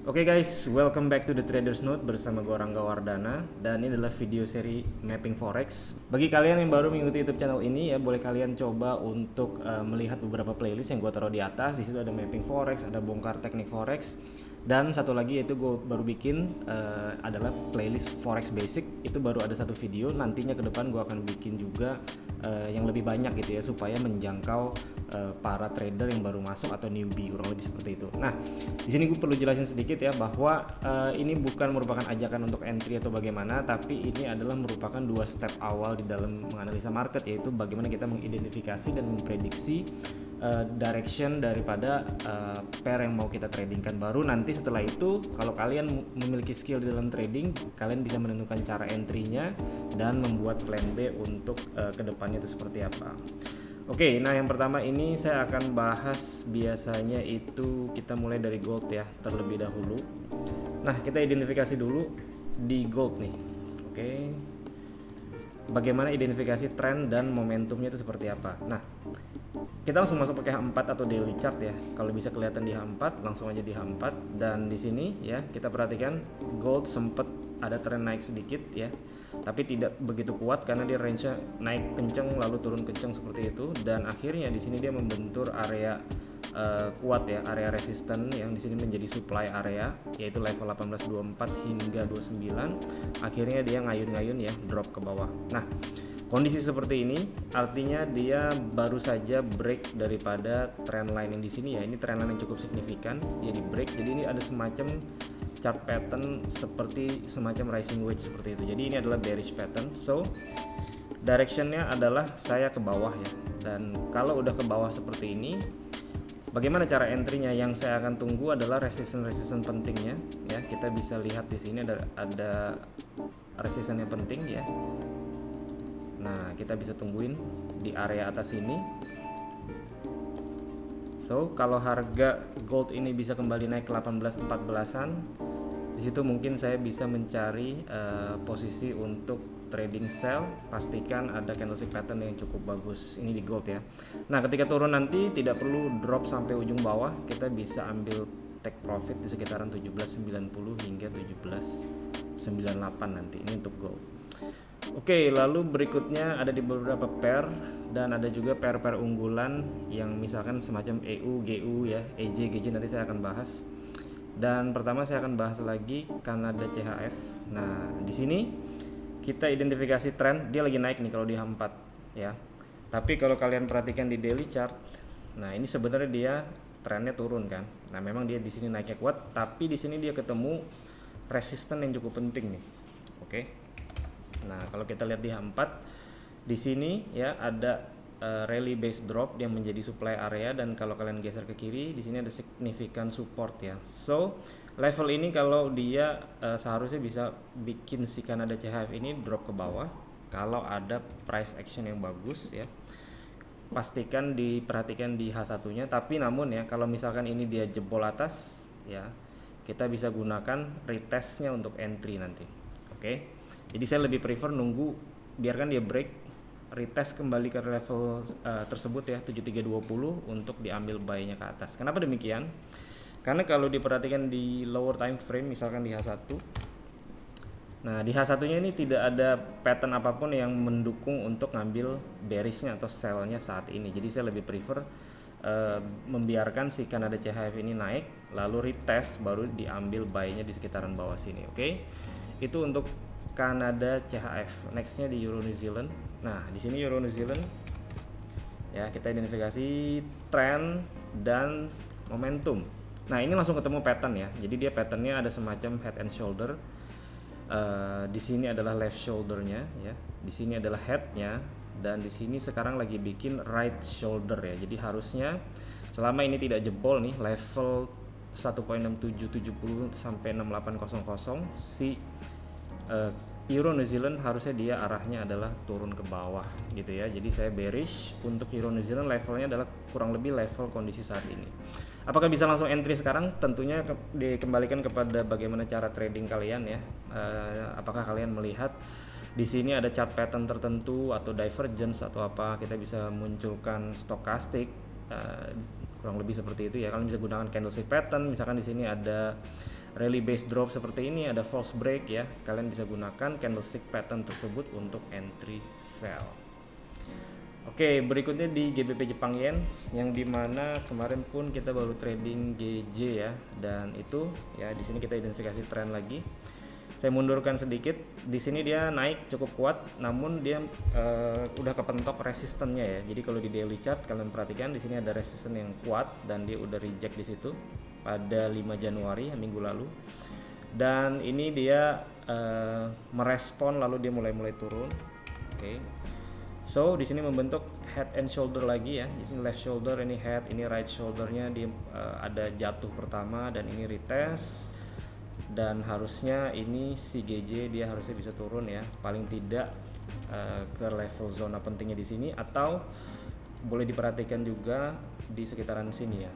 Oke guys, welcome back to the Traders Note bersama gue Rangga Wardana. Dan ini adalah video seri Mapping Forex. Bagi kalian yang baru mengikuti YouTube channel ini ya, boleh kalian coba untuk melihat beberapa playlist yang gue taruh di atas. Di situ ada Mapping Forex, ada bongkar teknik Forex, dan satu lagi yaitu gue baru bikin adalah playlist Forex Basic. Itu baru ada satu video. Nantinya ke depan gue akan bikin juga yang lebih banyak gitu ya, supaya menjangkau para trader yang baru masuk atau newbie, kurang lebih seperti itu. Nah, di sini gue perlu jelasin sedikit ya, bahwa ini bukan merupakan ajakan untuk entry atau bagaimana, tapi ini adalah merupakan dua step awal di dalam menganalisa market, yaitu bagaimana kita mengidentifikasi dan memprediksi direction daripada pair yang mau kita tradingkan. Baru nanti setelah itu, kalau kalian memiliki skill di dalam trading, kalian bisa menentukan cara entry-nya dan membuat plan B untuk kedepannya itu seperti apa. Oke, nah yang pertama ini saya akan bahas, biasanya itu kita mulai dari gold ya terlebih dahulu. Nah, kita identifikasi dulu di gold nih. Oke, bagaimana identifikasi tren dan momentumnya itu seperti apa. Nah, kita langsung masuk pakai H4 atau daily chart ya. Kalau bisa kelihatan di H4, langsung aja di H4. Dan di sini ya, kita perhatikan gold sempat ada tren naik sedikit ya, tapi tidak begitu kuat karena dia range-nya naik kenceng lalu turun kenceng seperti itu. Dan akhirnya di sini dia membentur area kuat ya, area resisten yang di sini menjadi supply area, yaitu level 1824 hingga 29. Akhirnya dia ngayun-ngayun ya, drop ke bawah. Nah, kondisi seperti ini artinya dia baru saja break daripada trend line yang di sini ya. Ini trend line yang cukup signifikan, dia di break. Jadi ini ada semacam chart pattern seperti semacam rising wedge seperti itu. Jadi ini adalah bearish pattern. So directionnya adalah saya ke bawah ya. Dan kalau udah ke bawah seperti ini, bagaimana cara entry-nya? Yang saya akan tunggu adalah resistance pentingnya ya. Kita bisa lihat di sini ada resistance yang penting ya. Nah, kita bisa tungguin di area atas ini. So, kalau harga gold ini bisa kembali naik ke 18-14an, di situ mungkin saya bisa mencari posisi untuk trading sell. Pastikan ada candlestick pattern yang cukup bagus ini di gold ya. Nah, ketika turun nanti tidak perlu drop sampai ujung bawah, kita bisa ambil take profit di sekitaran 17.90 hingga 17.98 nanti. Ini untuk gold. Oke, lalu berikutnya ada di beberapa pair, dan ada juga pair-pair unggulan yang misalkan semacam EU, GU ya, EJ, GJ, nanti saya akan bahas. Dan pertama saya akan bahas lagi Canada CHF. Nah, di sini kita identifikasi tren, dia lagi naik nih kalau di H4 ya. Tapi kalau kalian perhatikan di daily chart, nah ini sebenarnya dia trennya turun kan. Nah, memang dia di sini naiknya kuat, tapi di sini dia ketemu resisten yang cukup penting nih. Oke. Nah, kalau kita lihat di H4, di sini ya ada rally base drop yang menjadi supply area, dan kalau kalian geser ke kiri, di sini ada signifikan support ya. So, level ini kalau dia seharusnya bisa bikin si Canada CHF ini drop ke bawah kalau ada price action yang bagus ya. Pastikan diperhatikan di H1-nya, tapi namun ya kalau misalkan ini dia jebol atas ya, kita bisa gunakan retestnya untuk entry nanti. Oke. Jadi saya lebih prefer nunggu, biarkan dia break, retest kembali ke level tersebut ya, 7320 untuk diambil buy-nya ke atas. Kenapa demikian? Karena kalau diperhatikan di lower time frame, misalkan di H1, nah di H1-nya ini tidak ada pattern apapun yang mendukung untuk ngambil bearish-nya atau sell-nya saat ini. Jadi saya lebih prefer membiarkan si Canada CHF ini naik, lalu retest, baru diambil buy-nya di sekitaran bawah sini. Oke. Itu untuk Canada CHF. Nextnya di Euro New Zealand. Nah, di sini Euro New Zealand ya, kita identifikasi trend dan momentum. Nah, ini langsung ketemu pattern ya. Jadi dia patternnya ada semacam head and shoulder. Di sini adalah left shouldernya ya. Di sini adalah headnya, dan di sini sekarang lagi bikin right shoulder ya. Jadi harusnya selama ini tidak jebol nih level 1.6770 sampai 6800, si Euro New Zealand harusnya dia arahnya adalah turun ke bawah gitu ya. Jadi saya bearish untuk Euro New Zealand, levelnya adalah kurang lebih level kondisi saat ini. Apakah bisa langsung entry sekarang? Tentunya dikembalikan kepada bagaimana cara trading kalian ya. Apakah kalian melihat di sini ada chart pattern tertentu atau divergence atau apa? Kita bisa munculkan stokastik, kurang lebih seperti itu ya. Kalian bisa gunakan candlestick pattern, misalkan di sini ada rally based drop seperti ini, ada false break ya, kalian bisa gunakan candlestick pattern tersebut untuk entry sell. Oke, berikutnya di GBP Jepang Yen, yang dimana kemarin pun kita baru trading GJ ya, dan itu ya di sini kita identifikasi tren lagi. Saya mundurkan sedikit, di sini dia naik cukup kuat, namun dia udah kepentok resistennya ya. Jadi kalau di daily chart kalian perhatikan di sini ada resisten yang kuat dan dia udah reject di situ pada 5 Januari minggu lalu. Dan ini dia merespon lalu dia mulai turun. Oke. So di sini membentuk head and shoulder lagi ya. Di sini left shoulder, ini head, ini right shouldernya dia ada jatuh pertama dan ini retest. Dan harusnya ini si GJ dia harusnya bisa turun ya, paling tidak ke level zona pentingnya di sini, atau boleh diperhatikan juga di sekitaran sini ya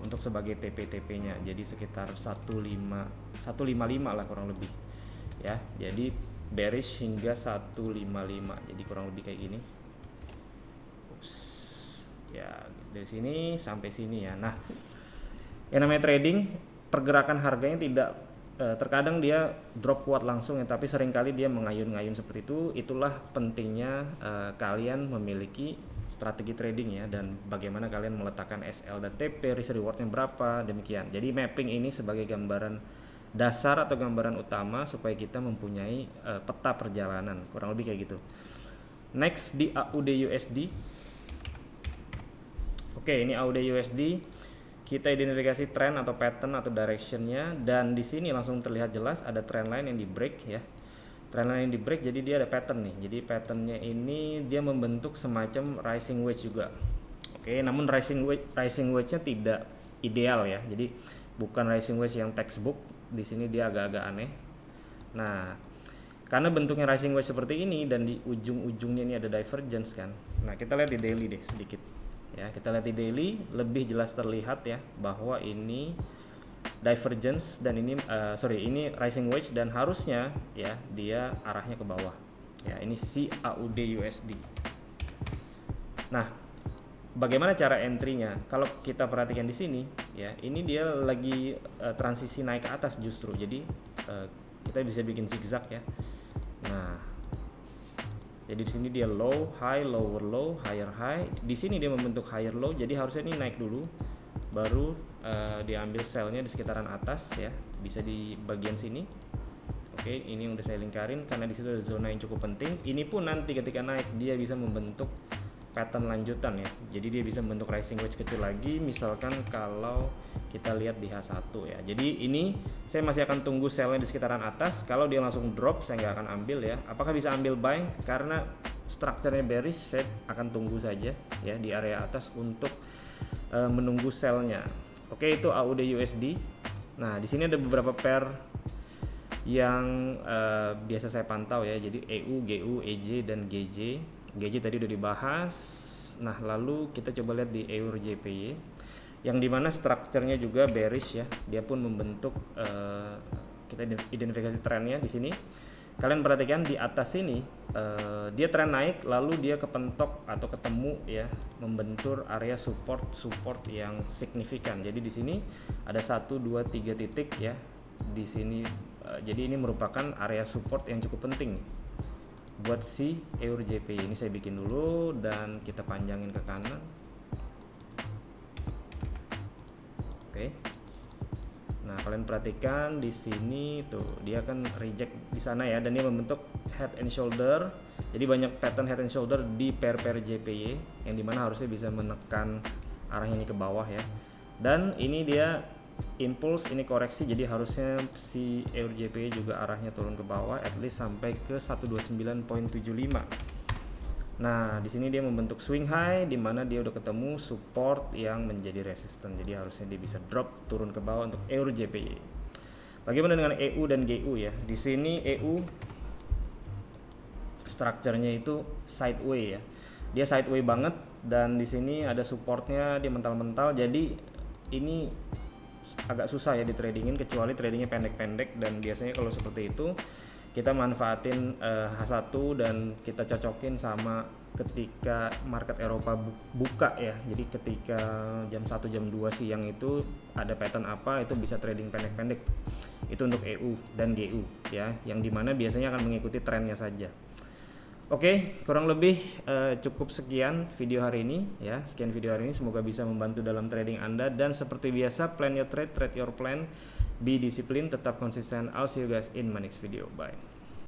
untuk sebagai TP-TP-nya. Jadi sekitar 155 lah kurang lebih ya. Jadi bearish hingga 155. Jadi kurang lebih kayak gini. Ups. Ya, dari sini sampai sini ya. Nah, yang namanya trading, pergerakan harganya tidak terkadang dia drop kuat langsung ya, tapi seringkali dia mengayun-ngayun seperti itu. Itulah pentingnya kalian memiliki strategi trading ya, dan bagaimana kalian meletakkan SL dan TP, risk rewardnya berapa, demikian. Jadi mapping ini sebagai gambaran dasar atau gambaran utama supaya kita mempunyai peta perjalanan, kurang lebih kayak gitu. Next di AUD USD. Oke, ini AUD USD. Kita identifikasi trend atau pattern atau directionnya, dan di sini langsung terlihat jelas ada trend line yang di break ya. Trend line yang di break, jadi dia ada pattern nih. Jadi patternnya ini dia membentuk semacam rising wedge juga. Oke, namun rising wedge-nya tidak ideal ya. Jadi bukan rising wedge yang textbook. Di sini dia agak-agak aneh. Nah, karena bentuknya rising wedge seperti ini dan di ujung-ujungnya ini ada divergence kan. Nah, kita lihat di daily deh sedikit. Ya, kita lihat di daily lebih jelas terlihat ya bahwa ini divergence dan ini ini rising wedge, dan harusnya ya dia arahnya ke bawah. Ya, ini si AUD USD. Nah, bagaimana cara entry-nya? Kalau kita perhatikan di sini ya, ini dia lagi transisi naik ke atas justru. Jadi kita bisa bikin zigzag ya. Nah, jadi di sini dia low, high, lower low, higher high. Di sini dia membentuk higher low. Jadi harusnya ini naik dulu, baru diambil sell-nya di sekitaran atas ya. Bisa di bagian sini. Oke, ini udah saya lingkarin karena di situ ada zona yang cukup penting. Ini pun nanti ketika naik dia bisa membentuk pattern lanjutan ya. Jadi dia bisa membentuk rising wedge kecil lagi. Misalkan kalau kita lihat di H1 ya. Jadi ini saya masih akan tunggu sell-nya di sekitaran atas. Kalau dia langsung drop saya nggak akan ambil ya. Apakah bisa ambil buy? Karena strukturnya bearish, saya akan tunggu saja ya di area atas untuk menunggu sell-nya. Oke, itu AUD USD. Nah, di sini ada beberapa pair yang biasa saya pantau ya. Jadi EU, GU, EJ dan GJ. GJ tadi udah dibahas. Nah, lalu kita coba lihat di EUR JPY yang dimana strukturnya juga bearish ya. Dia pun membentuk kita identifikasi trennya di sini. Kalian perhatikan di atas ini dia tren naik lalu dia kepentok atau ketemu ya, membentur area support yang signifikan. Jadi di sini ada 1 2 3 titik ya di sini. Jadi ini merupakan area support yang cukup penting buat si EUR JPY. Ini saya bikin dulu dan kita panjangin ke kanan. Oke. Nah, kalian perhatikan di sini tuh dia kan reject di sana ya, dan dia membentuk head and shoulder. Jadi banyak pattern head and shoulder di pair JPY yang dimana harusnya bisa menekan arahnya ini ke bawah ya. Dan ini dia impulse, ini koreksi, jadi harusnya si EUR JPY juga arahnya turun ke bawah at least sampai ke 129.75. Nah, di sini dia membentuk swing high di mana dia udah ketemu support yang menjadi resisten. Jadi harusnya dia bisa drop turun ke bawah untuk EUR JPY. Bagaimana dengan EU dan GU ya? Di sini EU strukturnya itu sideway ya. Dia sideway banget, dan di sini ada supportnya, dia mental-mental. Jadi ini agak susah ya di tradingin kecuali tradingnya pendek-pendek, dan biasanya kalau seperti itu kita manfaatin H1 dan kita cocokin sama ketika market Eropa buka ya. Jadi ketika jam 1 jam 2 siang itu ada pattern apa, itu bisa trading pendek-pendek. Itu untuk EU dan GU ya, yang dimana biasanya akan mengikuti trennya saja. Oke, kurang lebih cukup sekian video hari ini ya. Sekian video hari ini, semoga bisa membantu dalam trading Anda, dan seperti biasa, plan your trade, trade your plan, be disciplined, tetap konsisten. I'll see you guys in my next video. Bye.